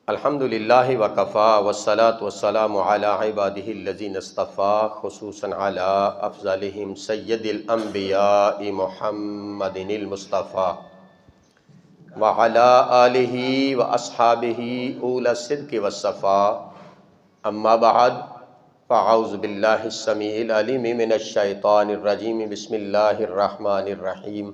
الحمدللہ وکفا والصلاة والسلام علی عبادہ الذین اصطفیٰ خصوصاً علی افضلہم سید الانبیاء محمد المصطفیٰ وعلی آلہ واصحابہ اولی الصدق والصفاء اما بعد فاعوذ باللہ السمیع العلیم من الشیطان الرجیم بسم اللہ الرحمن الرحیم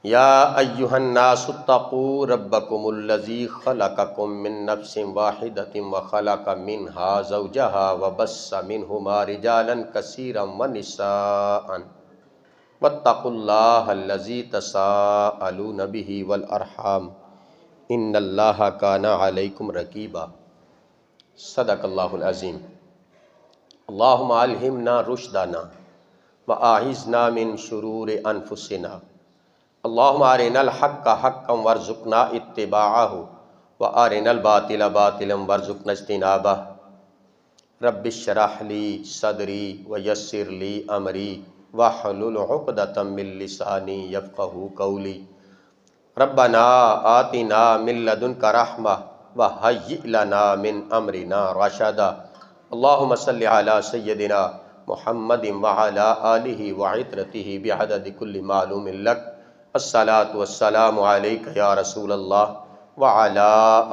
یا ایہا الناس اتقوا ربکم الذی خلقکم من نفس واحدۃ وخلق منہا زوجہا وبث منہما رجالا کثیرا ونساء واتقوا اللہ الذی تساءلون بہ والارحام ان اللہ کان علیکم رقیبا۔ صدق اللہ العظیم۔ اللہم الہمنا رشدنا واعذنا من شرور انفسنا، اللہم ارنا الحق حقا وارزقنا اتباعہ وارنا الباطل باطلا وارزقنا اجتنابہ۔ رب اشرح لی صدری ویسر لی امری واحلل عقدۃ من لسانی یفقہوا قولی۔ ربنا آتنا من لدنک رحمہ وہیئ لنا من امرنا رشدا۔ اللہم صل علی سیدنا محمد وعلی آلہ وعطرتہ بعدد کل معلوم لک۔ الصلاۃ والسلام علیک یا رسول اللہ وعلی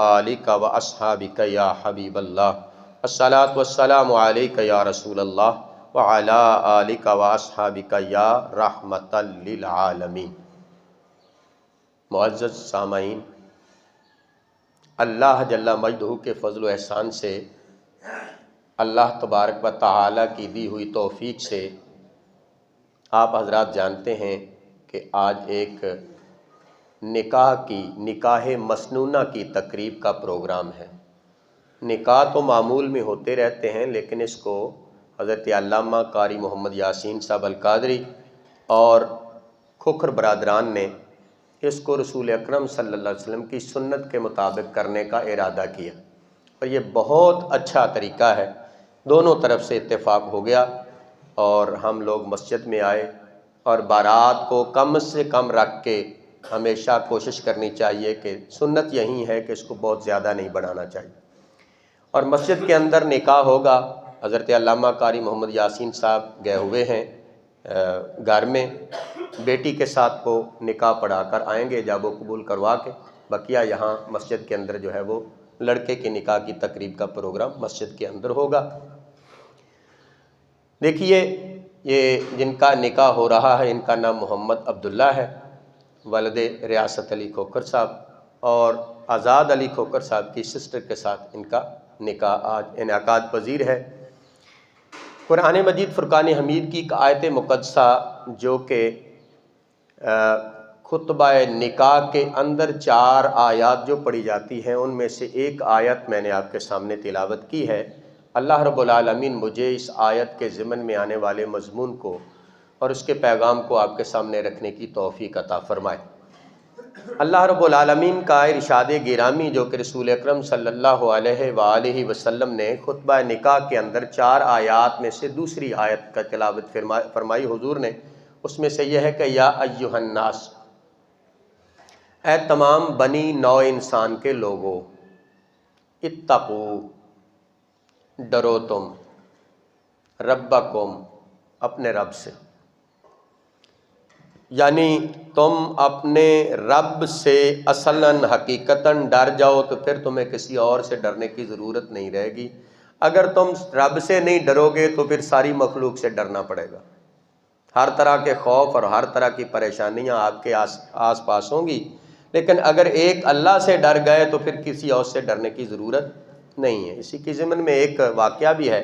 آلک واصحابک یا حبیب اللہ۔ الصلاۃ والسلام علیک یا رسول اللہ وعلی آلک واصحابک یا رحمۃ للعالمین۔ معزز سامعین، اللہ جل مجدہ کے فضل و احسان سے، اللہ تبارک و تعالیٰ کی دی ہوئی توفیق سے آپ حضرات جانتے ہیں کہ آج ایک نکاح مسنونہ کی تقریب کا پروگرام ہے۔ نکاح تو معمول میں ہوتے رہتے ہیں، لیکن اس کو حضرت علامہ قاری محمد یاسین صاحب القادری اور کھوکھر برادران نے اس کو رسول اکرم صلی اللہ علیہ وسلم کی سنت کے مطابق کرنے کا ارادہ کیا، اور یہ بہت اچھا طریقہ ہے۔ دونوں طرف سے اتفاق ہو گیا اور ہم لوگ مسجد میں آئے، اور بارات کو کم سے کم رکھ کے ہمیشہ کوشش کرنی چاہیے کہ سنت یہی ہے کہ اس کو بہت زیادہ نہیں بڑھانا چاہیے، اور مسجد کے اندر نکاح ہوگا۔ حضرت علامہ قاری محمد یاسین صاحب گئے ہوئے ہیں گھر میں، بیٹی کے ساتھ وہ نکاح پڑھا کر آئیں گے، جب وہ قبول کروا کے، بقیہ یہاں مسجد کے اندر جو ہے وہ لڑکے کے نکاح کی تقریب کا پروگرام مسجد کے اندر ہوگا۔ دیکھیے، یہ جن کا نکاح ہو رہا ہے ان کا نام محمد عبداللہ ہے، والد ریاست علی کھوکھر صاحب، اور آزاد علی کھوکھر صاحب کی سسٹر کے ساتھ ان کا نکاح آج انعقاد پذیر ہے۔ قرآن مجید فرقان حمید کی ایک آیت مقدسہ جو کہ خطبہ نکاح کے اندر 4 آیات جو پڑھی جاتی ہیں، ان میں سے ایک آیت میں نے آپ کے سامنے تلاوت کی ہے۔ اللہ رب العالمین مجھے اس آیت کے ضمن میں آنے والے مضمون کو اور اس کے پیغام کو آپ کے سامنے رکھنے کی توفیق عطا فرمائے۔ اللہ رب العالمین کا ارشاد گرامی جو کہ رسول اکرم صلی اللہ علیہ وآلہ وسلم نے خطبہ نکاح کے اندر 4 آیات میں سے دوسری آیت کا تلاوت فرمائی حضور نے، اس میں سے یہ ہے کہ یا ایہا الناس، اے تمام بنی نوع انسان کے لوگوں، اتقو، ڈرو تم، ربکم، اپنے رب سے، یعنی تم اپنے رب سے اصلاً حقیقتاً ڈر جاؤ تو پھر تمہیں کسی اور سے ڈرنے کی ضرورت نہیں رہے گی۔ اگر تم رب سے نہیں ڈرو گے تو پھر ساری مخلوق سے ڈرنا پڑے گا۔ ہر طرح کے خوف اور ہر طرح کی پریشانیاں آپ کے آس پاس ہوں گی، لیکن اگر ایک اللہ سے ڈر گئے تو پھر کسی اور سے ڈرنے کی ضرورت نہیں ہے۔ اسی کی ضمن میں ایک واقعہ بھی ہے،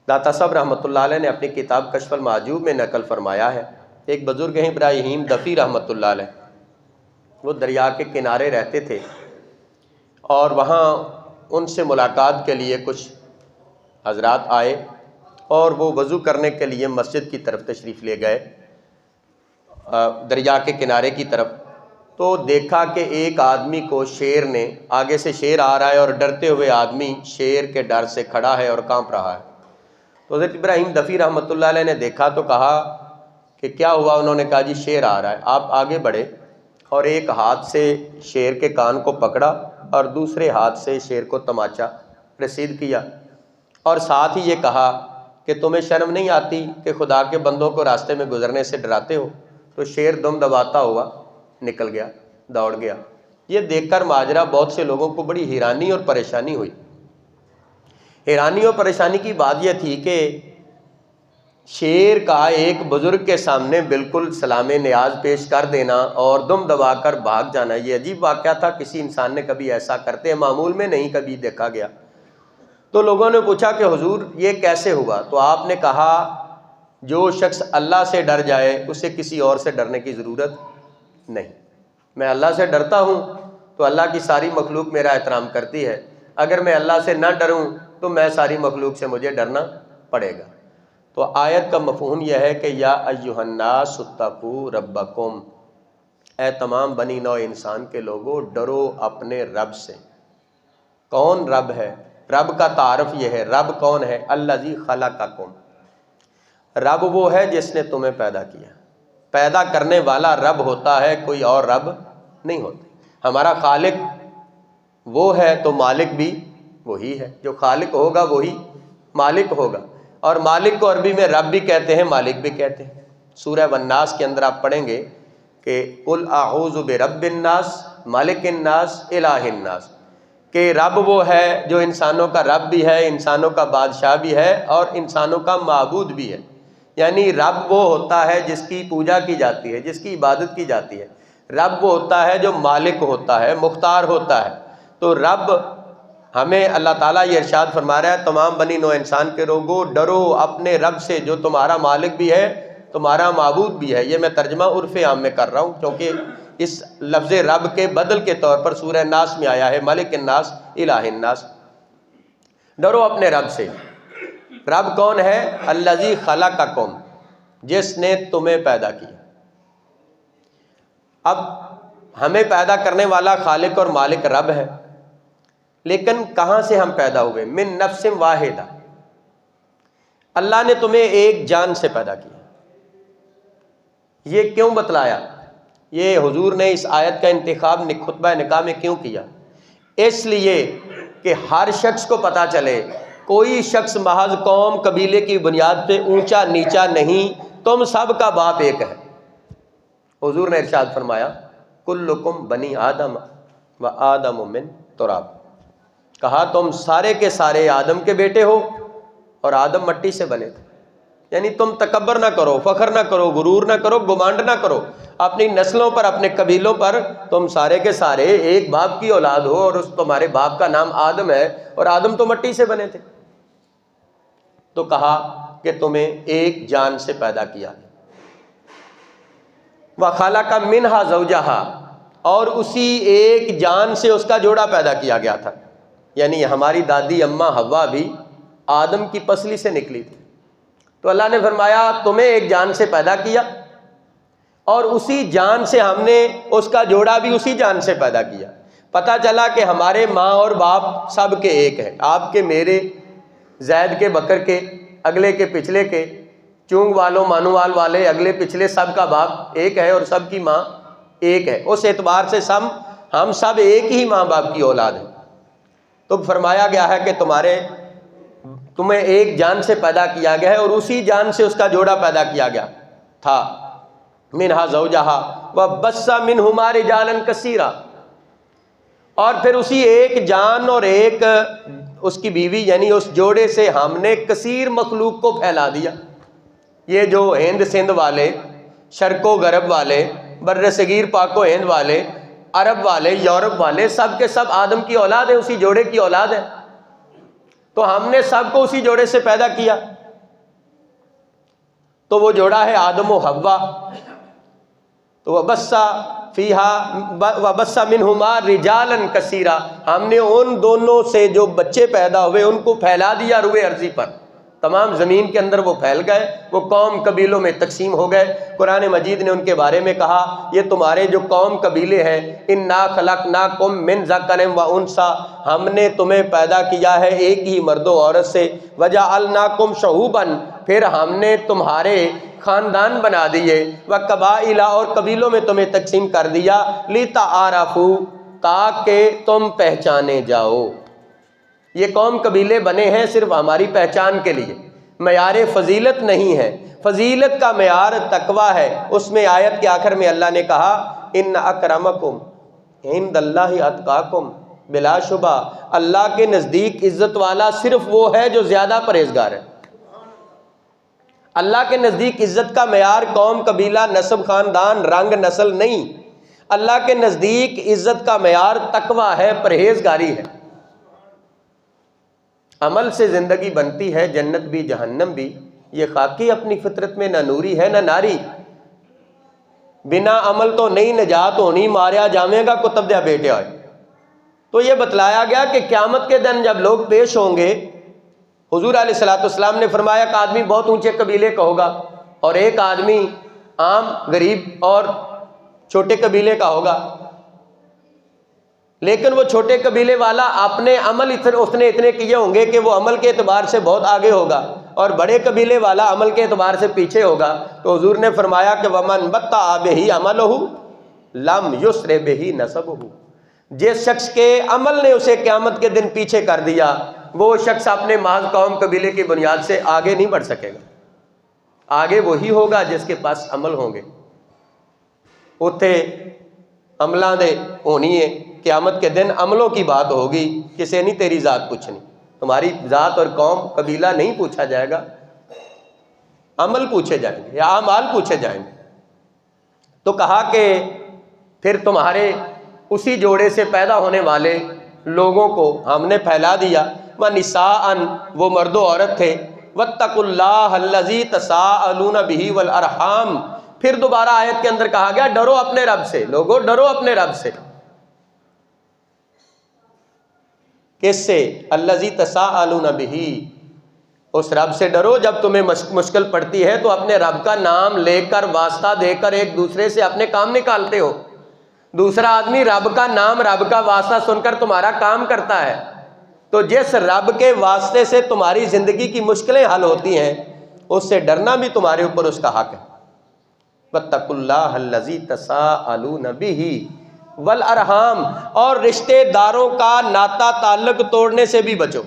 داتا صاحب رحمۃ اللہ علیہ نے اپنی کتاب کشف المحجوب میں نقل فرمایا ہے۔ ایک بزرگ ہیں ابراہیم دفی رحمۃ اللہ علیہ، وہ دریا کے کنارے رہتے تھے، اور وہاں ان سے ملاقات کے لیے کچھ حضرات آئے، اور وہ وضو کرنے کے لیے مسجد کی طرف تشریف لے گئے، دریا کے کنارے کی طرف۔ تو دیکھا کہ ایک آدمی کو شیر نے، آگے سے شیر آ رہا ہے اور ڈرتے ہوئے آدمی شیر کے ڈر سے کھڑا ہے اور کانپ رہا ہے۔ تو حضرت ابراہیم دفی رحمۃ اللہ علیہ نے دیکھا تو کہا کہ کیا ہوا؟ انہوں نے کہا جی شیر آ رہا ہے۔ آپ آگے بڑھے اور ایک ہاتھ سے شیر کے کان کو پکڑا اور دوسرے ہاتھ سے شیر کو تماچا رسید کیا، اور ساتھ ہی یہ کہا کہ تمہیں شرم نہیں آتی کہ خدا کے بندوں کو راستے میں گزرنے سے ڈراتے ہو؟ تو شیر دم دباتا ہوا نکل گیا، دوڑ گیا۔ یہ دیکھ کر ماجرا بہت سے لوگوں کو بڑی حیرانی اور پریشانی ہوئی۔ حیرانی اور پریشانی کی بات یہ تھی کہ شیر کا ایک بزرگ کے سامنے بالکل سلام نیاز پیش کر دینا اور دم دبا کر بھاگ جانا، یہ عجیب واقعہ تھا، کسی انسان نے کبھی ایسا کرتے معمول میں نہیں کبھی دیکھا گیا۔ تو لوگوں نے پوچھا کہ حضور یہ کیسے ہوا؟ تو آپ نے کہا جو شخص اللہ سے ڈر جائے اسے کسی اور سے ڈرنے کی ضرورت نہیں۔ میں اللہ سے ڈرتا ہوں تو اللہ کی ساری مخلوق میرا احترام کرتی ہے، اگر میں اللہ سے نہ ڈروں تو میں ساری مخلوق سے مجھے ڈرنا پڑے گا۔ تو آیت کا مفہوم یہ ہے کہ یا ایھا الناس اتقوا ربکم، اے تمام بنی نوع انسان کے لوگوں ڈرو اپنے رب سے۔ کون رب ہے؟ رب کا تعارف یہ ہے، رب کون ہے؟ الذی خلقکم، رب وہ ہے جس نے تمہیں پیدا کیا۔ پیدا کرنے والا رب ہوتا ہے، کوئی اور رب نہیں ہوتا۔ ہمارا خالق وہ ہے تو مالک بھی وہی ہے، جو خالق ہوگا وہی مالک ہوگا، اور مالک کو عربی میں رب بھی کہتے ہیں، مالک بھی کہتے ہیں۔ سورہ والناس کے اندر آپ پڑھیں گے کہ قل اعوذ برب الناس مالک الناس الہ الناس، کہ رب وہ ہے جو انسانوں کا رب بھی ہے، انسانوں کا بادشاہ بھی ہے اور انسانوں کا معبود بھی ہے۔ یعنی رب وہ ہوتا ہے جس کی پوجا کی جاتی ہے، جس کی عبادت کی جاتی ہے۔ رب وہ ہوتا ہے جو مالک ہوتا ہے، مختار ہوتا ہے۔ تو رب ہمیں اللہ تعالیٰ یہ ارشاد فرما رہا ہے تمام بنی نوع انسان کے لوگوں ڈرو اپنے رب سے جو تمہارا مالک بھی ہے، تمہارا معبود بھی ہے۔ یہ میں ترجمہ عرف عام میں کر رہا ہوں کیونکہ اس لفظ رب کے بدل کے طور پر سورہ ناس میں آیا ہے ملک الناس الہ الناس۔ ڈرو اپنے رب سے۔ رب کون ہے؟ الذی خلقکم، جس نے تمہیں پیدا کیا۔ اب ہمیں پیدا کرنے والا خالق اور مالک رب ہے، لیکن کہاں سے ہم پیدا ہوئے؟ من نفس واحدہ، اللہ نے تمہیں ایک جان سے پیدا کیا۔ یہ کیوں بتلایا؟ یہ حضور نے اس آیت کا انتخاب خطبہ نکاح میں کیوں کیا؟ اس لیے کہ ہر شخص کو پتہ چلے کوئی شخص محض قوم قبیلے کی بنیاد پہ اونچا نیچا نہیں، تم سب کا باپ ایک ہے۔ حضور نے ارشاد فرمایا کلکم بنی آدم و آدم من تراب، کہا تم سارے کے سارے آدم کے بیٹے ہو اور آدم مٹی سے بنے تھے۔ یعنی تم تکبر نہ کرو، فخر نہ کرو، غرور نہ کرو، گمانڈ نہ کرو اپنی نسلوں پر، اپنے قبیلوں پر۔ تم سارے کے سارے ایک باپ کی اولاد ہو اور اس تمہارے باپ کا نام آدم ہے اور آدم تو مٹی سے بنے تھے۔ تو کہا کہ تمہیں ایک جان سے پیدا کیا۔ وَخَلَقَ مِنْهَا زَوْجَهَا، اور اسی ایک جان سے اس کا جوڑا پیدا کیا گیا تھا۔ یعنی ہماری دادی اماں حوا بھی آدم کی پسلی سے نکلی تھی۔ تو اللہ نے فرمایا تمہیں ایک جان سے پیدا کیا اور اسی جان سے ہم نے اس کا جوڑا بھی اسی جان سے پیدا کیا۔ پتہ چلا کہ ہمارے ماں اور باپ سب کے ایک ہیں، آپ کے، میرے، زید کے، بکر کے، اگلے کے، پچھلے کے، چونگ والوں، مانوال والے، اگلے پچھلے، سب کا باپ ایک ہے اور سب کی ماں ایک ہے۔ اس اعتبار سے ہم سب ایک ہی ماں باپ کی اولاد ہیں۔ تو فرمایا گیا ہے کہ تمہیں ایک جان سے پیدا کیا گیا ہے اور اسی جان سے اس کا جوڑا پیدا کیا گیا تھا۔ منہا زوجہا وبث منہما رجالا کثیرا، اور پھر اسی ایک جان اور ایک اس کی بیوی یعنی اس جوڑے سے ہم نے کثیر مخلوق کو پھیلا دیا۔ یہ جو ہند سندھ والے، شرق و غرب والے، بر صغیر پاک و ہند والے، عرب والے، یورپ والے، سب کے سب آدم کی اولاد ہے، اسی جوڑے کی اولاد ہے۔ تو ہم نے سب کو اسی جوڑے سے پیدا کیا۔ تو وہ جوڑا ہے آدم و حوا۔ تو وبث منہما رجالا کثیرا، ہم نے ان دونوں سے جو بچے پیدا ہوئے ان کو پھیلا دیا روئے ارضی پر، تمام زمین کے اندر وہ پھیل گئے، وہ قوم قبیلوں میں تقسیم ہو گئے۔ قرآن مجید نے ان کے بارے میں کہا یہ تمہارے جو قوم قبیلے ہیں، انا خلقناکم من ذکر و انثی، ہم نے تمہیں پیدا کیا ہے ایک ہی مرد و عورت سے، وجعلناکم شعوبا، پھر ہم نے تمہارے خاندان بنا دیے، وقبائل اور قبیلوں میں تمہیں تقسیم کر دیا، لتعارفوا تاکہ تم پہچانے جاؤ۔ یہ قوم قبیلے بنے ہیں صرف ہماری پہچان کے لیے، معیار فضیلت نہیں ہے۔ فضیلت کا معیار تقویٰ ہے۔ اس میں آیت کے آخر میں اللہ نے کہا ان اکرمکم عند اللہ اتقاکم، بلا شبہ اللہ کے نزدیک عزت والا صرف وہ ہے جو زیادہ پرہیزگار ہے۔ اللہ کے نزدیک عزت کا معیار قوم، قبیلہ، نسب، خاندان، رنگ، نسل نہیں۔ اللہ کے نزدیک عزت کا معیار تقویٰ ہے، پرہیزگاری ہے۔ عمل سے زندگی بنتی ہے، جنت بھی جہنم بھی۔ یہ خاکی اپنی فطرت میں نہ نوری ہے نہ ناری۔ بنا عمل تو نہیں نجات ہونی، ماریا جاویں گا کتب دیا بیٹے آئے۔ تو یہ بتلایا گیا کہ قیامت کے دن جب لوگ پیش ہوں گے، حضور علیہ الصلوۃ والسلام نے فرمایا کہ آدمی بہت اونچے قبیلے کا ہوگا اور ایک آدمی عام غریب اور چھوٹے قبیلے کا ہوگا، لیکن وہ چھوٹے قبیلے والا اپنے عمل اس نے اتنے کیے ہوں گے کہ وہ عمل کے اعتبار سے بہت آگے ہوگا، اور بڑے قبیلے والا عمل کے اعتبار سے پیچھے ہوگا۔ تو حضور نے فرمایا کہ ومن بطأ بہ عملہ لم یسرع بہ نسبہ، جس شخص کے عمل نے اسے قیامت کے دن پیچھے کر دیا، وہ شخص اپنے محض قوم قبیلے کی بنیاد سے آگے نہیں بڑھ سکے گا۔ آگے وہی ہوگا جس کے پاس عمل ہوں گے۔ اتھے عملاں دے ہونی ہے، قیامت کے دن عملوں کی بات ہوگی، کسے نہیں تیری ذات پوچھنی، تمہاری ذات اور قوم قبیلہ نہیں پوچھا جائے گا، عمل پوچھے جائیں گے یا اعمال پوچھے جائیں گے۔ تو کہا کہ پھر تمہارے اسی جوڑے سے پیدا ہونے والے لوگوں کو ہم نے پھیلا دیا، وَنِسَاءً وہ مرد و عورت تھے، وَاتَّقُوا اللَّهَ الَّذِي تَسَاءَلُونَ بِهِ وَالْأَرْحَامَ، پھر دوبارہ آیت کے اندر کہا گیا ڈرو اپنے رب سے، لوگوں ڈرو اپنے رب سے۔ کس سے؟ الَّذِي تَسَاءَلُونَ بِهِ، اس رب سے ڈرو جب تمہیں مشکل پڑتی ہے تو اپنے رب کا نام لے کر، واسطہ دے کر ایک دوسرے سے اپنے کام نکالتے ہو۔ دوسرا آدمی رب کا نام، رب کا واسطہ سن کر تمہارا کام کرتا ہے، تو جس رب کے واسطے سے تمہاری زندگی کی مشکلیں حل ہوتی ہیں، اس سے ڈرنا بھی تمہارے اوپر اس کا حق ہے۔ وَاتَّقُوا اللَّهَ الَّذِي تَسَاءَلُونَ بِهِ وَالْأَرْحَامَ، اور رشتے داروں کا ناتا تعلق توڑنے سے بھی بچو۔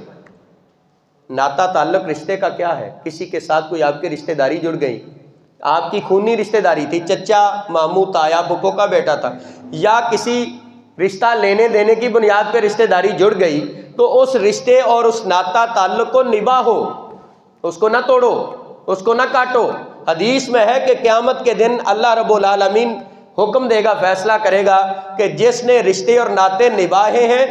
ناتا تعلق رشتے کا کیا ہے؟ کسی کے ساتھ کوئی آپ کی رشتہ داری جڑ گئی، آپ کی خونی رشتہ داری تھی، چچا، ماموں، تایا، پھپھو کا بیٹا تھا، یا کسی رشتہ لینے دینے کی بنیاد پہ رشتہ داری جڑ گئی، تو اس رشتے اور اس ناتا تعلق کو نبھاؤ، اس کو نہ توڑو، اس کو نہ کاٹو۔ حدیث میں ہے کہ قیامت کے دن اللہ رب العالمین حکم دے گا، فیصلہ کرے گا کہ جس نے رشتے اور ناطے نبھائے ہیں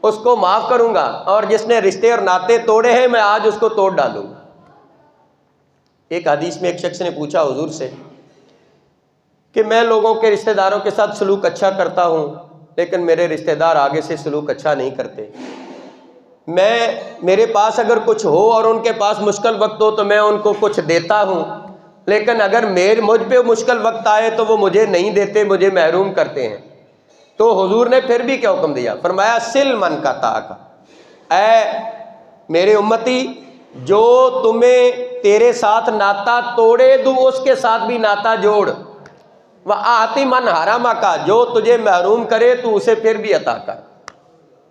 اس کو معاف کروں گا، اور جس نے رشتے اور ناطے توڑے ہیں میں آج اس کو توڑ ڈالوں گا۔ ایک حدیث میں ایک شخص نے پوچھا حضور سے کہ میں لوگوں کے رشتہ داروں کے ساتھ سلوک اچھا کرتا ہوں، لیکن میرے رشتہ دار آگے سے سلوک اچھا نہیں کرتے۔ میرے پاس اگر کچھ ہو اور ان کے پاس مشکل وقت ہو تو میں ان کو کچھ دیتا ہوں، لیکن اگر مجھ پہ مشکل وقت آئے تو وہ مجھے نہیں دیتے، مجھے محروم کرتے ہیں۔ تو حضور نے پھر بھی کیا حکم دیا؟ فرمایا سل من کا تاکا، اے میرے امتی، جو تمہیں تیرے ساتھ ناتا توڑے تو اس کے ساتھ بھی ناتا جوڑ، وَآتِ مَنْ حَرَمَكَ، جو تجھے محروم کرے تو اسے پھر بھی عطا کر۔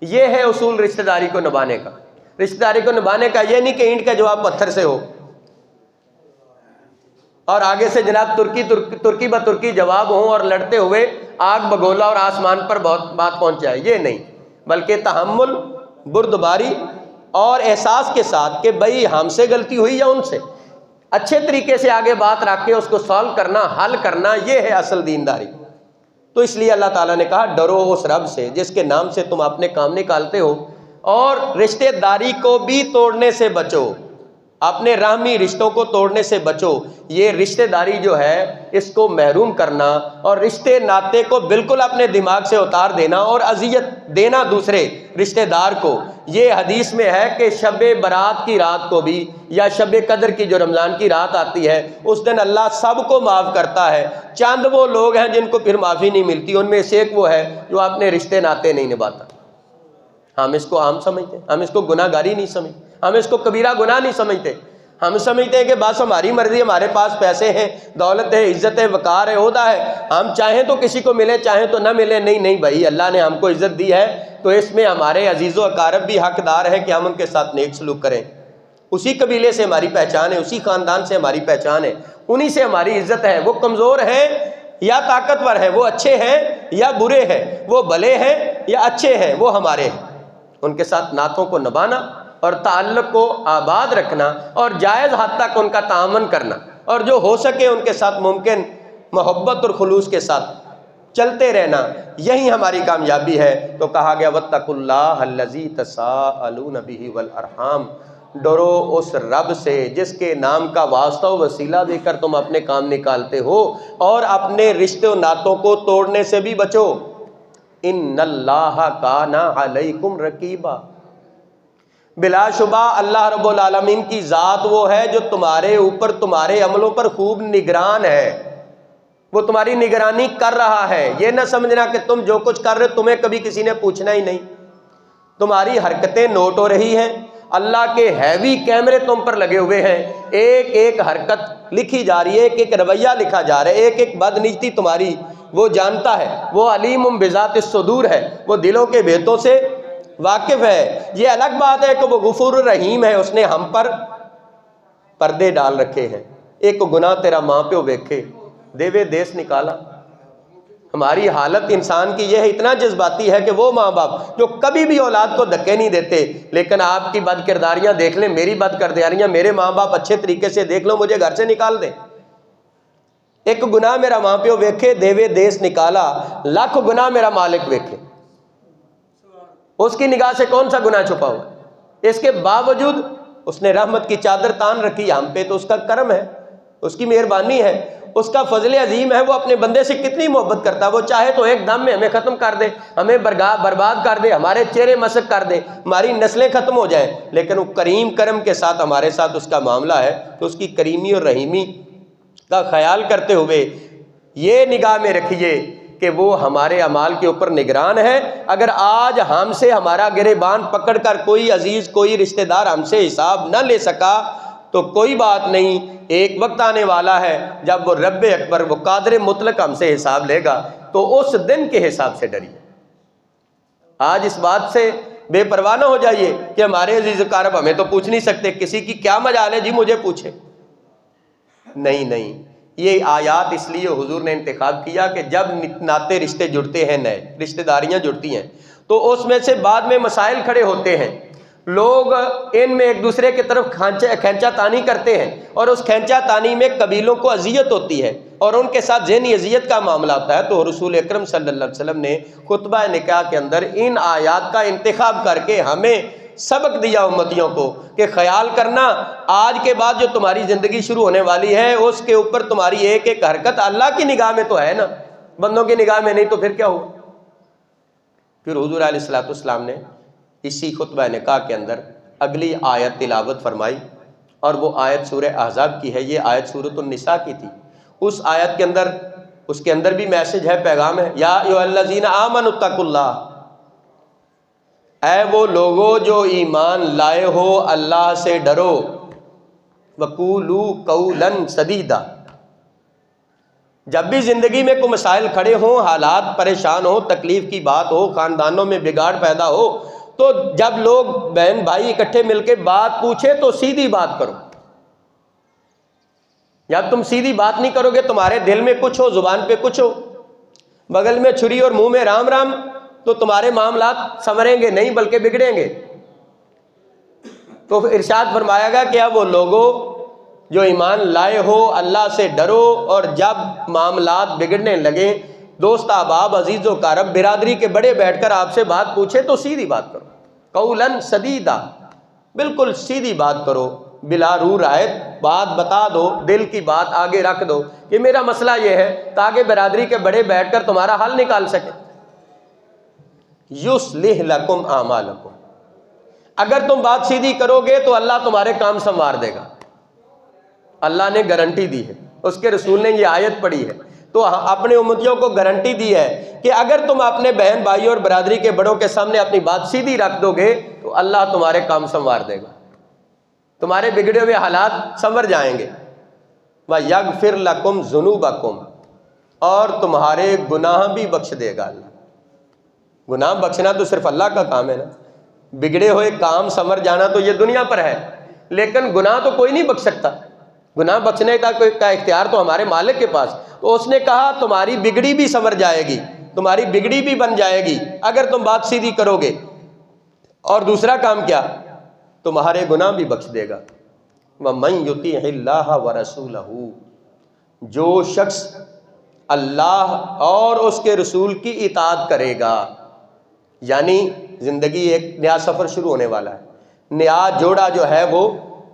یہ ہے اصول رشتہ داری کو نبھانے کا۔ رشتہ داری کو نبھانے کا یہ نہیں کہ اینٹ کا جواب پتھر سے ہو اور آگے سے جناب ترکی بترکی جواب ہوں اور لڑتے ہوئے آگ بگولا اور آسمان پر بہت بات پہنچ جائے، یہ نہیں، بلکہ تحمل، بردباری اور احساس کے ساتھ کہ بھئی ہم سے غلطی ہوئی یا ان سے، اچھے طریقے سے آگے بات رکھ کے اس کو سالو کرنا، حل کرنا، یہ ہے اصل دینداری۔ تو اس لیے اللہ تعالیٰ نے کہا ڈرو اس رب سے جس کے نام سے تم اپنے کام نکالتے ہو، اور رشتہ داری کو بھی توڑنے سے بچو، اپنے راہمی رشتوں کو توڑنے سے بچو۔ یہ رشتہ داری جو ہے اس کو محروم کرنا اور رشتے ناطے کو بالکل اپنے دماغ سے اتار دینا اور اذیت دینا دوسرے رشتہ دار کو، یہ حدیث میں ہے کہ شب برات کی رات کو بھی، یا شب قدر کی جو رمضان کی رات آتی ہے، اس دن اللہ سب کو معاف کرتا ہے۔ چند وہ لوگ ہیں جن کو پھر معافی نہیں ملتی، ان میں سے ایک وہ ہے جو اپنے رشتے ناطے نہیں نبھاتا۔ ہم اس کو عام سمجھتے ہیں، ہم اس کو گناہ گاری نہیں سمجھتے، ہم اس کو کبیرہ گناہ نہیں سمجھتے، ہم سمجھتے ہیں کہ بس ہماری مرضی، ہمارے پاس پیسے ہیں، دولت ہے، عزت ہے، وقار ہے، عہدہ ہے، ہم چاہیں تو کسی کو ملے، چاہیں تو نہ ملے۔ نہیں نہیں بھائی، اللہ نے ہم کو عزت دی ہے تو اس میں ہمارے عزیز و اقارب بھی حقدار ہے کہ ہم ان کے ساتھ نیک سلوک کریں۔ اسی قبیلے سے ہماری پہچان ہے، اسی خاندان سے ہماری پہچان ہے، انہی سے ہماری عزت ہے۔ وہ کمزور ہیں یا طاقتور ہیں، وہ اچھے ہیں یا برے ہیں، وہ بھلے ہیں یا اچھے ہیں، وہ ہمارے ہیں۔ ان کے ساتھ نعتوں کو نبھانا اور تعلق کو آباد رکھنا اور جائز حد تک ان کا تعاون کرنا، اور جو ہو سکے ان کے ساتھ ممکن محبت اور خلوص کے ساتھ چلتے رہنا، یہی ہماری کامیابی ہے۔ تو کہا گیا واتقوا اللہ الذی تساءلون بہ والارحام، ڈرو اس رب سے جس کے نام کا واسطہ و وسیلہ دے کر تم اپنے کام نکالتے ہو، اور اپنے رشتے و ناتوں کو توڑنے سے بھی بچو۔ ان اللہ کان علیکم رقیبا، بلا شبہ اللہ رب العالمین کی ذات وہ ہے جو تمہارے اوپر، تمہارے عملوں پر خوب نگران ہے، وہ تمہاری نگرانی کر رہا ہے۔ یہ نہ سمجھنا کہ تم جو کچھ کر رہے ہو تمہیں کبھی کسی نے پوچھنا ہی نہیں، تمہاری حرکتیں نوٹ ہو رہی ہیں، اللہ کے ہیوی کیمرے تم پر لگے ہوئے ہیں، ایک ایک حرکت لکھی جا رہی ہے، ایک ایک رویہ لکھا جا رہا ہے، ایک ایک بدنیتی تمہاری وہ جانتا ہے، وہ علیم بذات الصدور ہے، وہ دلوں کے بھیتوں سے واقف ہے۔ یہ الگ بات ہے کہ وہ غفور الرحیم ہے، اس نے ہم پر پردے ڈال رکھے ہیں۔ ایک گناہ تیرا ماں پیو ویکھے دیوے دیس نکالا۔ ہماری حالت انسان کی یہ ہے، اتنا جذباتی ہے کہ وہ ماں باپ جو کبھی بھی اولاد کو دھکے نہیں دیتے، لیکن آپ کی بد کرداریاں دیکھ لیں، میری بد کرداریاں، میرے ماں باپ اچھے طریقے سے دیکھ لو، مجھے گھر سے نکال دیں۔ ایک گناہ میرا ماں پیو ویکھے دیوے دیس نکالا، لاکھ گناہ میرا مالک ویکھے، اس کی نگاہ سے کون سا گناہ چھپا ہوا؟ اس کے باوجود اس نے رحمت کی چادر تان رکھی ہم پہ، تو اس کا کرم ہے، اس کی مہربانی ہے، اس کا فضل عظیم ہے۔ وہ اپنے بندے سے کتنی محبت کرتا ہے، وہ چاہے تو ایک دم میں ہمیں ختم کر دے، ہمیں برباد کر دے، ہمارے چہرے مسخ کر دے، ہماری نسلیں ختم ہو جائیں، لیکن وہ کریم کرم کے ساتھ ہمارے ساتھ اس کا معاملہ ہے، تو اس کی کریمی اور رحیمی کا خیال کرتے ہوئے یہ نگاہ میں رکھیے کہ وہ ہمارے اعمال کے اوپر نگران ہے۔ اگر آج ہم سے ہمارا گریبان پکڑ کر کوئی عزیز، کوئی رشتہ دار ہم سے حساب نہ لے سکا تو کوئی بات نہیں، ایک وقت آنے والا ہے جب وہ رب اکبر، وہ قادر مطلق ہم سے حساب لے گا، تو اس دن کے حساب سے ڈریے۔ آج اس بات سے بے پرواہ نہ ہو جائیے کہ ہمارے عزیز اقارب ہمیں تو پوچھ نہیں سکتے، کسی کی کیا مجال ہے جی مجھے پوچھے۔ نہیں نہیں، یہ آیات اس لیے حضور نے انتخاب کیا کہ جب ناطے رشتے جڑتے ہیں، نئے رشتہ داریاں جڑتی ہیں، تو اس میں سے بعد میں مسائل کھڑے ہوتے ہیں، لوگ ان میں ایک دوسرے کی طرف کھینچا تانی کرتے ہیں، اور اس کھینچا تانی میں قبیلوں کو اذیت ہوتی ہے اور ان کے ساتھ ذہنی اذیت کا معاملہ ہوتا ہے۔ تو رسول اکرم صلی اللہ علیہ وسلم نے خطبہ نکاح کے اندر ان آیات کا انتخاب کر کے ہمیں سبق دیا امتیوں کو کہ خیال کرنا، آج کے بعد جو تمہاری زندگی شروع ہونے والی ہے اس کے اوپر تمہاری ایک ایک حرکت اللہ کی نگاہ میں تو ہے نا، بندوں کی نگاہ میں نہیں، تو پھر کیا ہوا؟ پھر حضور علیہ الصلوۃ والسلام نے اسی خطبہ نکاح کے اندر اگلی آیت تلاوت فرمائی، اور وہ آیت سورہ احزاب کی ہے، یہ آیت سورۃ النساء کی تھی۔ اس آیت کے اندر، اس کے اندر بھی میسج ہے، پیغام ہے، یا ایھا الذین آمنوا اتقوا اللہ، اے وہ لوگو جو ایمان لائے ہو اللہ سے ڈرو، وقولوا قولا سدیدا، جب بھی زندگی میں کوئی مسائل کھڑے ہوں، حالات پریشان ہوں، تکلیف کی بات ہو، خاندانوں میں بگاڑ پیدا ہو، تو جب لوگ بہن بھائی اکٹھے مل کے بات پوچھے تو سیدھی بات کرو۔ جب تم سیدھی بات نہیں کرو گے، تمہارے دل میں کچھ ہو، زبان پہ کچھ ہو، بغل میں چھری اور منہ میں رام رام، تو تمہارے معاملات سنوریں گے نہیں بلکہ بگڑیں گے۔ تو ارشاد فرمایا گیا کہ اب وہ لوگوں جو ایمان لائے ہو اللہ سے ڈرو، اور جب معاملات بگڑنے لگیں، دوست احباب عزیز و اقارب برادری کے بڑے بیٹھ کر آپ سے بات پوچھے تو سیدھی بات کرو، قولا سدیدا، بالکل سیدھی بات کرو، بلا رو رائت بات بتا دو، دل کی بات آگے رکھ دو کہ میرا مسئلہ یہ ہے، تاکہ برادری کے بڑے بیٹھ کر تمہارا حل نکال سکے۔ یصلح لکم اعمالکم، اگر تم بات سیدھی کرو گے تو اللہ تمہارے کام سنوار دے گا، اللہ نے گارنٹی دی ہے، اس کے رسول نے یہ آیت پڑھی ہے، تو اپنے امتیوں کو گارنٹی دی ہے کہ اگر تم اپنے بہن بھائی اور برادری کے بڑوں کے سامنے اپنی بات سیدھی رکھ دو گے تو اللہ تمہارے کام سنوار دے گا۔ تمہارے بگڑے ہوئے حالات سنور جائیں گے۔ وَيَغْفِرْ لَكُمْ ذُنُوبَكُمْ، اور تمہارے گناہ بھی بخش دے گا اللہ۔ گناہ بخشنا تو صرف اللہ کا کام ہے نا، بگڑے ہوئے کام سنور جانا تو یہ دنیا پر ہے، لیکن گناہ تو کوئی نہیں بخش سکتا۔ گناہ بخشنے کا اختیار تو ہمارے مالک کے پاس۔ تو اس نے کہا تمہاری بگڑی بھی سنور جائے گی، تمہاری بگڑی بھی بن جائے گی اگر تم بات سیدھی کرو گے۔ اور دوسرا کام کیا؟ تمہارے گناہ بھی بخش دے گا۔ وَمَن يُطِعِ اللَّهَ وَرَسُولَهُ، جو شخص اللہ اور اس کے رسول کی اطاعت کرے گا، یعنی زندگی ایک نیا سفر شروع ہونے والا ہے، نیا جوڑا جو ہے وہ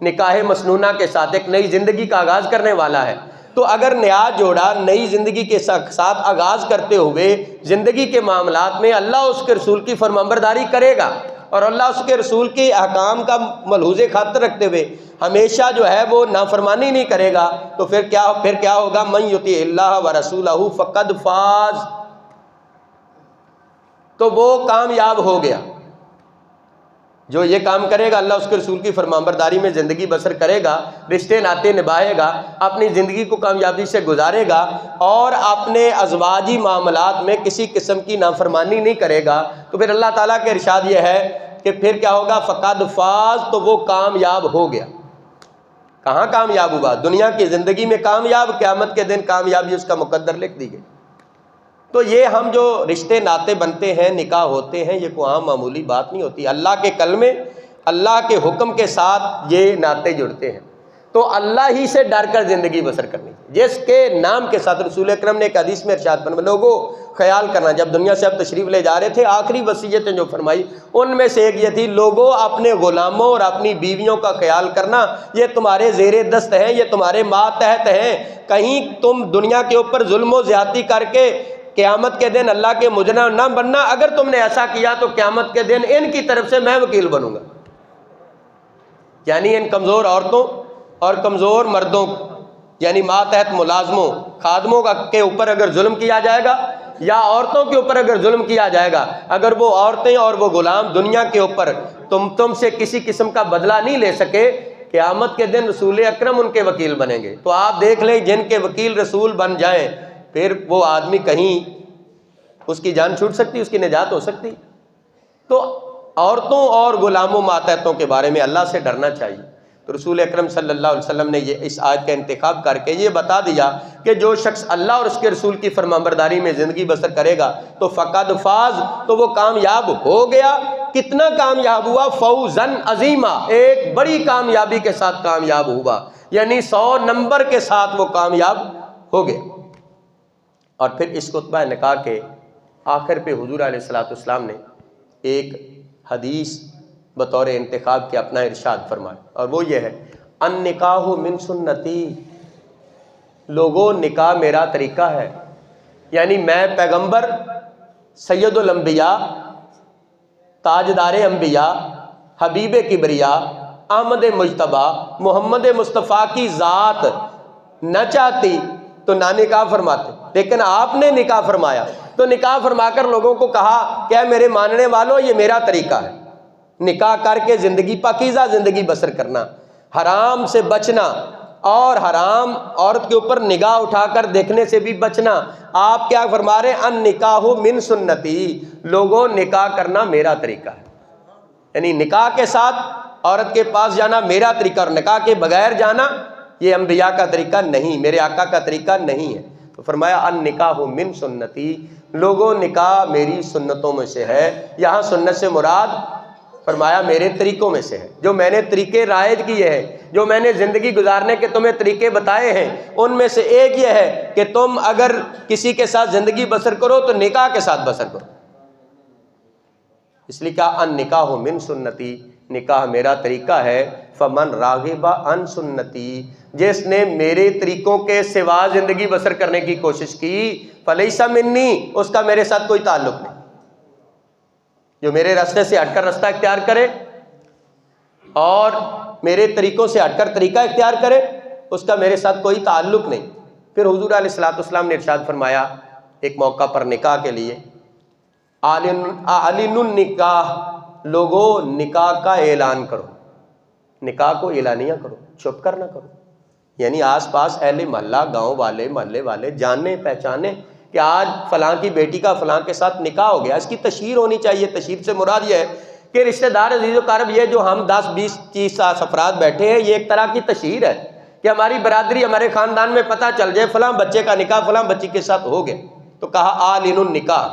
نکاح مسنونہ کے ساتھ ایک نئی زندگی کا آغاز کرنے والا ہے۔ تو اگر نیا جوڑا نئی زندگی کے ساتھ آغاز کرتے ہوئے زندگی کے معاملات میں اللہ اس کے رسول کی فرمانبرداری کرے گا اور اللہ اس کے رسول کے احکام کا ملحوظ خاطر رکھتے ہوئے ہمیشہ جو ہے وہ نافرمانی نہیں کرے گا، تو پھر کیا ہوگا؟ من یطیع اللہ ورسولہ فقد فاز، تو وہ کامیاب ہو گیا۔ جو یہ کام کرے گا، اللہ اس کے رسول کی فرمانبرداری میں زندگی بسر کرے گا، رشتے ناطے نبھائے گا، اپنی زندگی کو کامیابی سے گزارے گا اور اپنے ازواجی معاملات میں کسی قسم کی نافرمانی نہیں کرے گا، تو پھر اللہ تعالیٰ کے ارشاد یہ ہے کہ پھر کیا ہوگا؟ فقد فاز، تو وہ کامیاب ہو گیا۔ کہاں کامیاب ہوا؟ دنیا کی زندگی میں کامیاب، قیامت کے دن کامیابی اس کا مقدر لکھ دی گئی۔ تو یہ ہم جو رشتے ناطے بنتے ہیں، نکاح ہوتے ہیں، یہ کوئی عام معمولی بات نہیں ہوتی۔ اللہ کے کلمے، اللہ کے حکم کے ساتھ یہ ناطے جڑتے ہیں، تو اللہ ہی سے ڈر کر زندگی بسر کرنی، جس کے نام کے ساتھ رسول اکرم نے ایک حدیث میں ارشاد فرمایا، لوگوں خیال کرنا، جب دنیا سے اب تشریف لے جا رہے تھے آخری وصیتیں جو فرمائی ان میں سے ایک یہ تھی، لوگوں اپنے غلاموں اور اپنی بیویوں کا خیال کرنا، یہ تمہارے زیر دست ہیں، یہ تمہارے ماتحت ہیں، کہیں تم دنیا کے اوپر ظلم و زیادتی کر کے قیامت کے دن اللہ کے مجرم نہ بننا۔ اگر تم نے ایسا کیا تو قیامت کے دن ان کی طرف سے میں وکیل بنوں گا، یعنی ان کمزور عورتوں اور کمزور مردوں، یعنی ماتحت ملازموں، خادموں کے اوپر اگر ظلم کیا جائے گا یا عورتوں کے اوپر اگر ظلم کیا جائے گا، اگر وہ عورتیں اور وہ غلام دنیا کے اوپر تم سے کسی قسم کا بدلہ نہیں لے سکے، قیامت کے دن رسول اکرم ان کے وکیل بنیں گے۔ تو آپ دیکھ لیں، جن کے وکیل رسول بن جائیں پھر وہ آدمی کہیں اس کی جان چھوٹ سکتی، اس کی نجات ہو سکتی۔ تو عورتوں اور غلاموں ماتحتوں کے بارے میں اللہ سے ڈرنا چاہیے۔ تو رسول اکرم صلی اللہ علیہ وسلم نے اس آیت کا انتخاب کر کے یہ بتا دیا کہ جو شخص اللہ اور اس کے رسول کی فرمانبرداری میں زندگی بسر کرے گا تو فقد فاز، تو وہ کامیاب ہو گیا۔ کتنا کامیاب ہوا؟ فوزن عظیما، ایک بڑی کامیابی کے ساتھ کامیاب ہوا، یعنی 100 نمبر کے ساتھ وہ کامیاب ہو گیا۔ اور پھر اس خطبہ نکاح کے آخر پہ حضور علیہ الصلوۃ والسلام نے ایک حدیث بطور انتخاب کے اپنا ارشاد فرمایا، اور وہ یہ ہے، النکاح من سنتی، لوگوں نکاح میرا طریقہ ہے، یعنی میں پیغمبر سید الانبیاء، تاجدار انبیاء، حبیب کبریا، احمد مجتبی، محمد مصطفیٰ کی ذات نہ چاہتی تو نہ نکاح فرماتے، لیکن آپ نے نکاح فرمایا، تو نکاح فرما کر لوگوں کو کہا کہ میرے ماننے والوں یہ میرا طریقہ ہے، نکاح کر کے زندگی پاکیزہ زندگی بسر کرنا، حرام سے بچنا اور حرام عورت کے اوپر نگاہ اٹھا کر دیکھنے سے بھی بچنا۔ آپ کیا فرما رہے ہیں؟ ان نکاح من سنتی، لوگوں نکاح کرنا میرا طریقہ ہے، یعنی نکاح کے ساتھ عورت کے پاس جانا میرا طریقہ، اور نکاح کے بغیر جانا یہ انبیاء کا طریقہ نہیں، میرے آقا کا طریقہ نہیں ہے۔ تو فرمایا ان نکاح من سنتی، لوگوں نکاح میری سنتوں میں سے ہے۔ یہاں سنت سے مراد فرمایا میرے طریقوں میں سے ہے، جو میں نے طریقے رائج کیے ہیں، جو میں نے زندگی گزارنے کے تمہیں طریقے بتائے ہیں، ان میں سے ایک یہ ہے کہ تم اگر کسی کے ساتھ زندگی بسر کرو تو نکاح کے ساتھ بسر کرو، اس لیے کہا ان نکاح من سنتی، نکاح میرا طریقہ ہے۔ فمن راغب عن سنتی، جس نے میرے طریقوں کے سوا زندگی بسر کرنے کی کوشش کی، فلیس منی، اس کا میرے ساتھ کوئی تعلق نہیں۔ جو میرے راستے سے ہٹ کر راستہ اختیار کرے اور میرے طریقوں سے ہٹ کر طریقہ اختیار کرے، اس کا میرے ساتھ کوئی تعلق نہیں۔ پھر حضور علیہ الصلوۃ والسلام نے ارشاد فرمایا ایک موقع پر نکاح کے لیے، اعلن النکاح، لوگوں نکاح کا اعلان کرو، نکاح کو اعلانیہ کرو، چھپ کر نہ کرو. یعنی آس پاس اہل محلہ، گاؤں والے، محلے والے جاننے پہچانے کہ آج فلاں کی بیٹی کا فلاں کے ساتھ نکاح ہو گیا. اس کی تشہیر ہونی چاہیے. تشہیر سے مراد یہ ہے کہ رشتہ دار عزیز و اقارب، یہ جو ہم 10 20 30 افراد بیٹھے ہیں، یہ ایک طرح کی تشہیر ہے کہ ہماری برادری، ہمارے خاندان میں پتہ چل جائے فلاں بچے کا نکاح فلاں بچی کے ساتھ ہو گیا. تو کہا اعلنوا النکاح،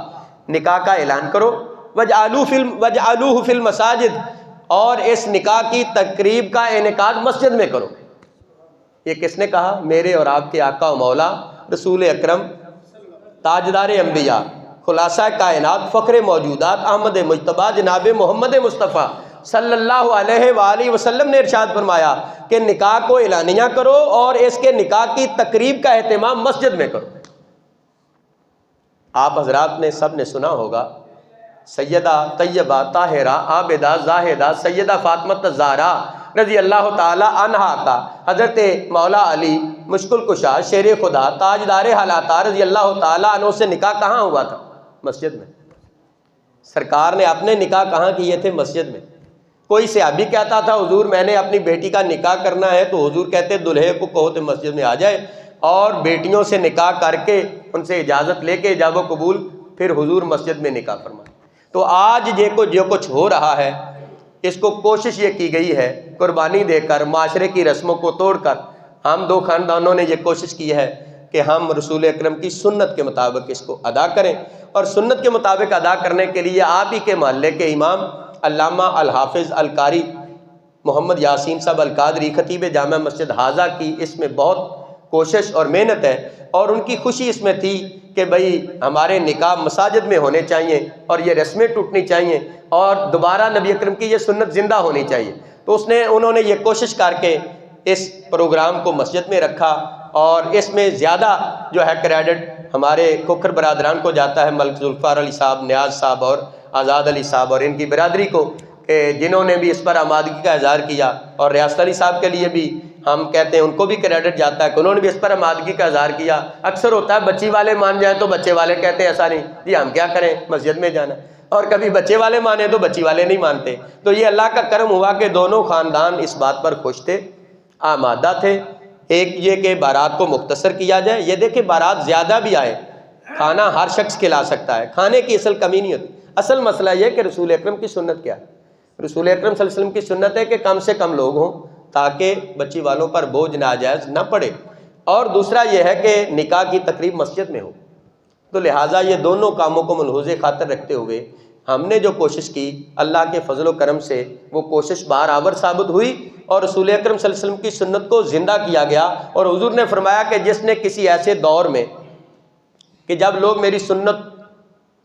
نکاح کا اعلان کرو. وجعلوہ فی المساجد، اور اس نکاح کی تقریب کا انعقاد مسجد میں کرو. یہ کس نے کہا؟ میرے اور آپ کے آقا و مولا رسول اکرم، تاجدار انبیاء، خلاصہ کائنات، فخر موجودات، احمد مجتبیٰ، جناب محمد مصطفیٰ صلی اللہ علیہ وآلہ وسلم نے ارشاد فرمایا کہ نکاح کو اعلانیہ کرو اور اس کے نکاح کی تقریب کا اہتمام مسجد میں کرو. آپ حضرات نے سب نے سنا ہوگا سیدہ طیبہ طاہرہ عابدہ زاہدہ سیدہ فاطمہ الزہرا رضی اللہ تعالی عنہا کا حضرت مولا علی مشکل کشا شیر خدا تاجدار حالات رضی اللہ تعالی عنہ سے نکاح کہاں ہوا تھا؟ مسجد میں. سرکار نے اپنے نکاح کہاں کیے تھے؟ مسجد میں. کوئی صحابی کہتا تھا حضور میں نے اپنی بیٹی کا نکاح کرنا ہے، تو حضور کہتے دلہے کو کہو تو مسجد میں آ جائے، اور بیٹیوں سے نکاح کر کے ان سے اجازت لے کے ایجاب و قبول پھر حضور مسجد میں نکاح فرمائے. تو آج جو کچھ ہو رہا ہے، اس کو کوشش یہ کی گئی ہے قربانی دے کر، معاشرے کی رسموں کو توڑ کر. ہم دو خاندانوں نے یہ کوشش کی ہے کہ ہم رسول اکرم کی سنت کے مطابق اس کو ادا کریں، اور سنت کے مطابق ادا کرنے کے لیے آپ ہی کے محلے کے امام علامہ الحافظ القاری محمد یاسین صاحب القادری خطیب جامع مسجد حاضہ کی اس میں بہت کوشش اور محنت ہے. اور ان کی خوشی اس میں تھی کہ بھئی ہمارے نکاح مساجد میں ہونے چاہیے اور یہ رسمیں ٹوٹنی چاہیے اور دوبارہ نبی اکرم کی یہ سنت زندہ ہونی چاہیے. تو انہوں نے یہ کوشش کر کے اس پروگرام کو مسجد میں رکھا، اور اس میں زیادہ جو ہے کریڈٹ ہمارے کھکھر برادران کو جاتا ہے، ملک ذوالفقار علی صاحب، نیاز صاحب اور آزاد علی صاحب اور ان کی برادری کو، کہ جنہوں نے بھی اس پر آمادگی کا اظہار کیا. اور ریاست علی صاحب کے لیے بھی ہم کہتے ہیں ان کو بھی کریڈٹ جاتا ہے کہ انہوں نے بھی اس پر آمادگی کا اظہار کیا. اکثر ہوتا ہے بچی والے مان جائیں تو بچے والے کہتے ہیں ایسا نہیں جی ہم کیا کریں مسجد میں جانا، اور کبھی بچے والے مانے تو بچی والے نہیں مانتے. تو یہ اللہ کا کرم ہوا کہ دونوں خاندان اس بات پر خوش تھے، آمادہ تھے. ایک یہ کہ بارات کو مختصر کیا جائے. یہ دیکھیں بارات زیادہ بھی آئے، کھانا ہر شخص کھلا سکتا ہے، کھانے کی اصل کمی نہیں ہوتی. اصل مسئلہ یہ کہ رسول اکرم کی سنت کیا ہے؟ رسول اکرم صلی اللہ علیہ وسلم کی سنت ہے کہ کم سے کم لوگ ہوں تاکہ بچی والوں پر بوجھ ناجائز نہ پڑے، اور دوسرا یہ ہے کہ نکاح کی تقریب مسجد میں ہو. تو لہٰذا یہ دونوں کاموں کو ملحوظ خاطر رکھتے ہوئے ہم نے جو کوشش کی، اللہ کے فضل و کرم سے وہ کوشش بارآور ثابت ہوئی، اور رسول اکرم صلی اللہ علیہ وسلم کی سنت کو زندہ کیا گیا. اور حضور نے فرمایا کہ جس نے کسی ایسے دور میں کہ جب لوگ میری سنت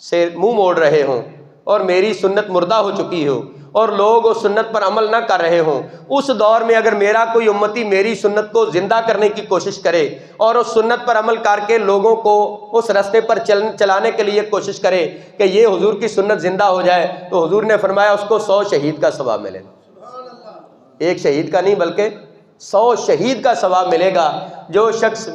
سے منہ موڑ رہے ہوں اور میری سنت مردہ ہو چکی ہو اور لوگ اس سنت پر عمل نہ کر رہے ہوں، اس دور میں اگر میرا کوئی امتی میری سنت کو زندہ کرنے کی کوشش کرے اور اس سنت پر عمل کر کے لوگوں کو اس راستے پر چلانے کے لیے کوشش کرے کہ یہ حضور کی سنت زندہ ہو جائے، تو حضور نے فرمایا اس کو 100 شہید کا ثواب ملے گا. ایک شہید کا نہیں بلکہ 100 شہید کا ثواب ملے گا جو شخص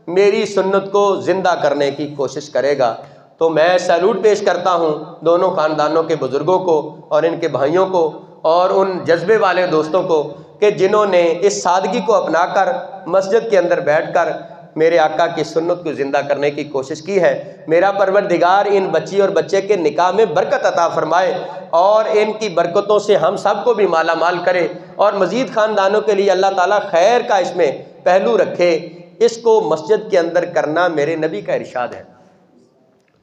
میری سنت کو زندہ کرنے کی کوشش کرے گا. تو میں سیلوٹ پیش کرتا ہوں دونوں خاندانوں کے بزرگوں کو اور ان کے بھائیوں کو اور ان جذبے والے دوستوں کو کہ جنہوں نے اس سادگی کو اپنا کر مسجد کے اندر بیٹھ کر میرے آقا کی سنت کو زندہ کرنے کی کوشش کی ہے. میرا پروردگار ان بچی اور بچے کے نکاح میں برکت عطا فرمائے اور ان کی برکتوں سے ہم سب کو بھی مالا مال کرے، اور مزید خاندانوں کے لیے اللہ تعالیٰ خیر کا اس میں پہلو رکھے. اس کو مسجد کے اندر کرنا میرے نبی کا ارشاد ہے.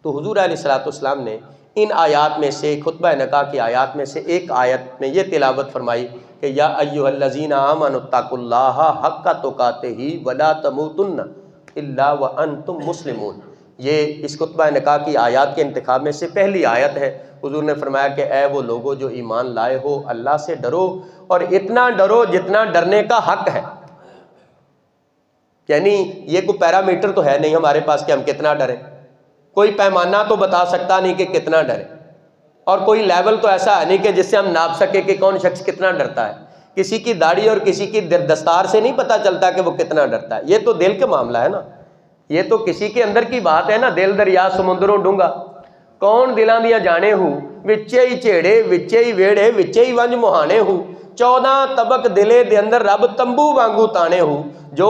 تو حضور علیہ الصلوۃ والسلام نے ان آیات میں سے، خطبہ نکاح کی آیات میں سے ایک آیت میں یہ تلاوت فرمائی کہ یا ایھا الذین آمنوا اتقوا اللہ حق تقاتہ ولا تموتن الا وانتم مسلمون. یہ اس خطبہ نکاح کی آیات کے انتخاب میں سے پہلی آیت ہے. حضور نے فرمایا کہ اے وہ لوگو جو ایمان لائے ہو، اللہ سے ڈرو، اور اتنا ڈرو جتنا ڈرنے کا حق ہے. یعنی یہ کوئی پیرامیٹر تو ہے نہیں ہمارے پاس کہ ہم کتنا ڈریں، کوئی پیمانہ تو بتا سکتا نہیں کہ کتنا ڈرے، اور کوئی لیول تو ایسا ہے نہیں کہ جس سے ہم ناپ سکے کہ کون شخص کتنا ڈرتا ہے. کسی کی داڑھی اور کسی کی دستار سے نہیں پتہ چلتا کہ وہ کتنا ڈرتا ہے. یہ تو دل کا معاملہ ہے نا، یہ تو کسی کے اندر کی بات ہے نا. دل دریا سمندروں ڈونگا کون دلاں دیاں جانے ہوں، وچے ہی چھیڑے وچے ہی ویڑے وچے ہی ونج مہانے ہوں، 14 ਤਬਕ ਦਿਲੇ ਦੇ ਅੰਦਰ ਰੱਬ ਤੰਬੂ ਵਾਂਗੂ ਤਾਣੇ ਹੋ, ਜੋ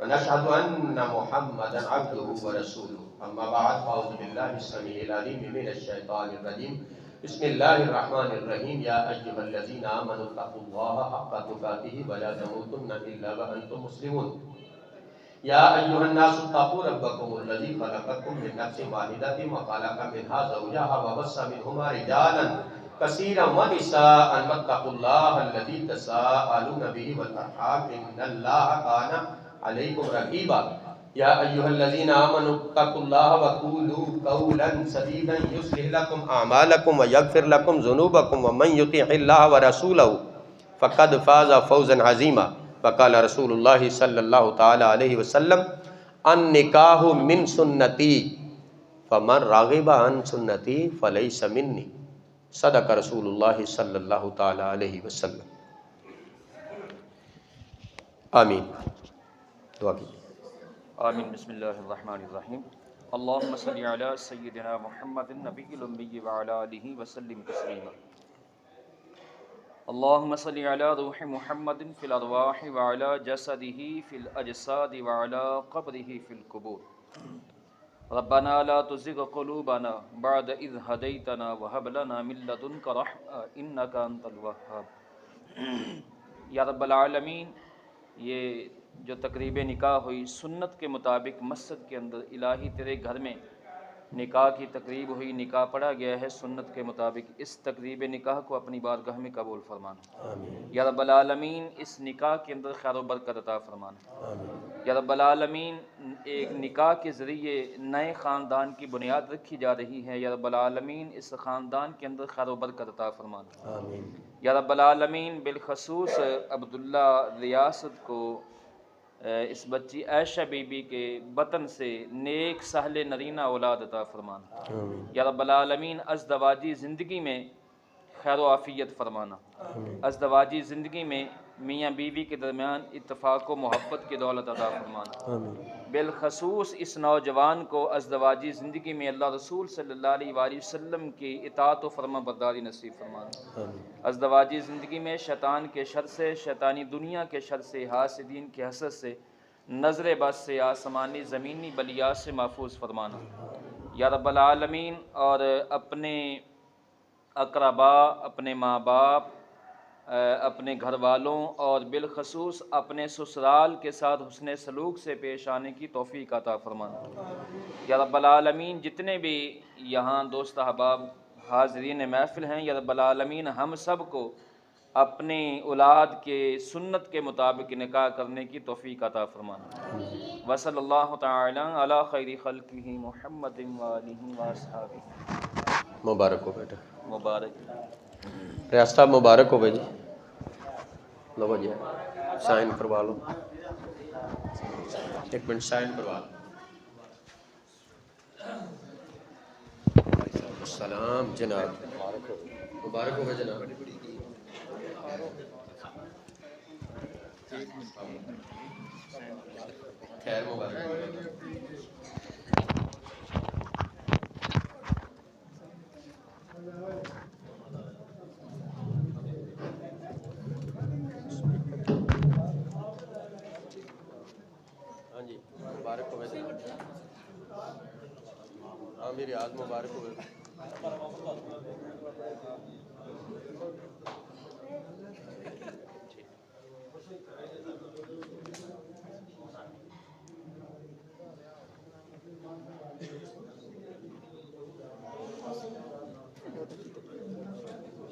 ونشهد أن محمدا عبده ورسوله أما بعد فأعوذ بالله السميع العليم من الشيطان الرجيم بسم الله الرحمن الرحيم يا أيها الذين آمنوا اتقوا الله حق تقاته ولا تموتن إلا وأنتم مسلمون يا أيها الناس اتقوا ربكم الذي خلقكم من نفس واحدة وخلق منها زوجها وبث منهما رجالا كثيرا ونساء واتقوا الله الذي تساءلون به والأرحام إن الله كان عليكم رقيبا يا أيها الذين آمنوا اتقوا الله وقولوا قولا سديدا يصلح لكم أعمالكم ويغفر لكم ذنوبكم ومن يطع الله ورسوله فقد فاز فوزا عظيما وقال رسول الله صلى الله تعالى عليه وسلم النکاح من سنتی فمن راغب عن سنتی فلیس منی صدق رسول اللہ صلی اللہ تعالی علیہ وسلم. آمین. دعا کیجیے. آمین. بسم اللہ الرحمن الرحیم. اللہم صلی علی سیدنا محمد النبی الامی وعلی آلہ وسلم تسلیما. اللہم صلی علی روح محمد فی الارواح وعلی جسدہ فی الاجساد وعلی قبرہ فی القبور. ربنا لا تزغ قلوبنا بعد اذ ہدیتنا وہب لنا من لدنک رحمہ انک انت الوہاب. یا رب العالمین، یہ جو تقریب نکاح ہوئی سنت کے مطابق مسجد کے اندر الہی تیرے گھر میں نکاح کی تقریب ہوئی، نکاح پڑھا گیا ہے سنت کے مطابق، اس تقریب نکاح کو اپنی بارگاہ میں قبول فرمانا. یا رب العالمین اس نکاح کے اندر خیر و برکت عطا فرمانا. یا رب العالمین ایک نکاح کے ذریعے نئے خاندان کی بنیاد رکھی جا رہی ہے، یا رب العالمین اس خاندان کے اندر خیر و برکت عطا فرمانا. یا رب العالمین بالخصوص عبداللہ ریاست کو اس بچی عائشہ بی بی کے بطن سے نیک سہل نرینہ اولاد عطا فرمانا. یا رب العالمین ازدواجی زندگی میں خیر و عافیت فرمانا. ازدواجی زندگی میں میاں بیوی کے درمیان اتفاق و محبت کی دولت عطا فرمانا. بالخصوص اس نوجوان کو ازدواجی زندگی میں اللہ رسول صلی اللہ علیہ وآلہ وسلم کی اطاعت و فرما برداری نصیب فرمانا. ازدواجی زندگی میں شیطان کے شر سے، شیطانی دنیا کے شر سے، حاسدین کے حسد سے، نظر بد سے، آسمانی زمینی بلیات سے محفوظ فرمانا. یا رب العالمین اور اپنے اقربا، اپنے ماں باپ، اپنے گھر والوں اور بالخصوص اپنے سسرال کے ساتھ حسن سلوک سے پیش آنے کی توفیق عطا فرمانا. یا رب العالمین جتنے بھی یہاں دوست احباب حاضرین محفل ہیں، یا رب العالمین ہم سب کو اپنی اولاد کے سنت کے مطابق نکاح کرنے کی توفیق عطا فرمانا. وصلی اللہ تعالی علی خیر خلقہ محمد وآلہ واصحابہ. مبارک ہو بیٹا. مبارک. ریاض صاحب مبارک ہو بھائی. لو جی سائن کروا لو. ایک منٹ سائن کروا لو. السلام جناب. مبارک ہو بھائی جناب. خیر مبارک. ہاں جی مبارک ہو بھائی. ہاں میری آج مبارک ہو.